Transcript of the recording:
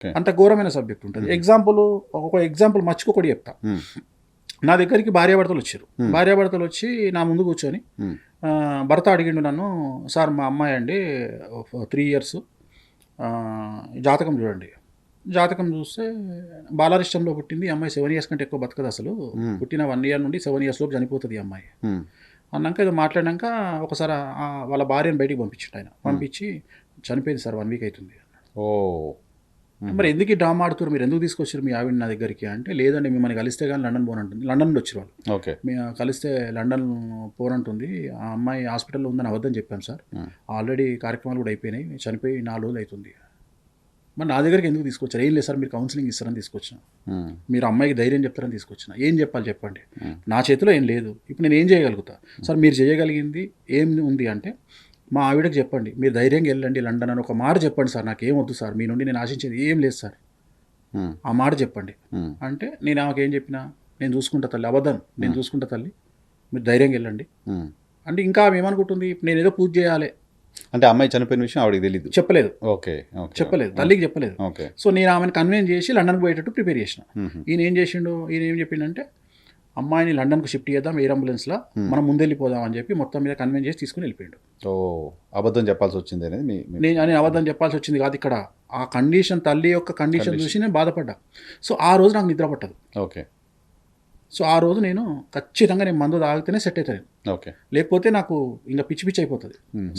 Okay. అంత ఘోరమైన subject ఉంటుంది. ఒక ఎగ్జాంపుల్ మర్చిపోకూడదు చెప్తా. నా దగ్గరికి భార్యాభర్తలు వచ్చారు. భార్యాభర్తలు వచ్చి నా ముందు కూర్చొని భర్త అడిగిండు నన్ను, సార్ మా అమ్మాయి అండి 3 years జాతకం చూడండి. జాతకం చూస్తే బాలారిష్టంలో పుట్టింది. ఈ అమ్మాయి 7 years కంటే ఎక్కువ బతకదు అసలు. పుట్టిన 1 year నుండి 7 years లోపు చనిపోతుంది ఈ అమ్మాయి అన్నాక, ఏదో మాట్లాడినాక ఒకసారి వాళ్ళ భార్యను బయటికి పంపించిండు ఆయన. పంపించి చనిపోయింది సార్ 1 week అవుతుంది. ఓ మరి ఎందుకు ఈ డ్రామా ఆడుతున్నారు, మీరు ఎందుకు తీసుకొచ్చారు మీ ఆవిడ నా దగ్గరికి అంటే, లేదండి మిమ్మల్ని కలిస్తే కానీ లండన్ పోనంటుంది. లండన్ నుండి వచ్చారు వాళ్ళు. ఓకే. కలిస్తే లండన్ పోనంటుంది, ఆ అమ్మాయి హాస్పిటల్లో ఉందని అబద్ధం చెప్పాం సార్. ఆల్రెడీ కార్యక్రమాలు కూడా అయిపోయినాయి, చనిపోయి 4 రోజులు అవుతుంది. మరి నా దగ్గరికి ఎందుకు తీసుకొచ్చారు? ఏం లేదు సార్, మీరు కౌన్సిలింగ్ ఇస్తారని తీసుకొచ్చిన, మీరు అమ్మాయికి ధైర్యం చెప్తారని తీసుకొచ్చిన. ఏం చెప్పాలి చెప్పండి, నా చేతిలో ఏం లేదు. ఇప్పుడు నేను ఏం చేయగలుగుతా సార్? మీరు చేయగలిగింది ఏం ఉంది అంటే, మా ఆవిడకి చెప్పండి మీరు ధైర్యంగా వెళ్ళండి లండన్ అని ఒక మాట చెప్పండి సార్. నాకేం వద్దు సార్, మీ నుండి నేను ఆశించేది ఏం లేదు సార్, ఆ మాట చెప్పండి అంటే, నేను ఆమెకు ఏం చెప్పినా, నేను చూసుకుంటా తల్లి, అబద్ధం, నేను చూసుకుంటా తల్లి, మీరు ధైర్యంగా వెళ్ళండి అంటే, ఇంకా ఆమె ఏమనుకుంటుంది, నేను ఏదో పూజ చేయాలి అంటే అమ్మాయి చనిపోయిన విషయం ఆవిడకి తెలియదు. చెప్పలేదు. ఓకే. చెప్పలేదు, తల్లికి చెప్పలేదు. ఓకే. సో నేను ఆమెను కన్విన్స్ చేసి లండన్కి పోయేటట్టు ప్రిపేర్ చేసిన. ఈయన ఏం చేసిండు, ఈయన ఏం చెప్పిండంటే, అమ్మాయిని లండన్కి షిఫ్ట్ చేద్దాం ఎయిర్ అంబులెన్స్లో, మనం ముందెళ్ళిపోదాం అని చెప్పి మొత్తం మీద కన్విన్స్ చేసి తీసుకుని వెళ్ళిపోయాడు. ఓ అబద్ధం చెప్పాల్సి వచ్చింది అనేది నేను అబద్ధం చెప్పాల్సి వచ్చింది కాదు, ఇక్కడ ఆ కండిషన్, తల్లి యొక్క కండిషన్ చూసి నేను బాధపడ్డా. సో ఆ రోజు నాకు నిద్ర పట్టదు. ఓకే. సో ఆ రోజు నేను ఖచ్చితంగా నేను మందు తాగితేనే సెట్ అవుతాను. ఓకే. లేకపోతే నాకు ఇంకా పిచ్చి పిచ్చి అయిపోతుంది.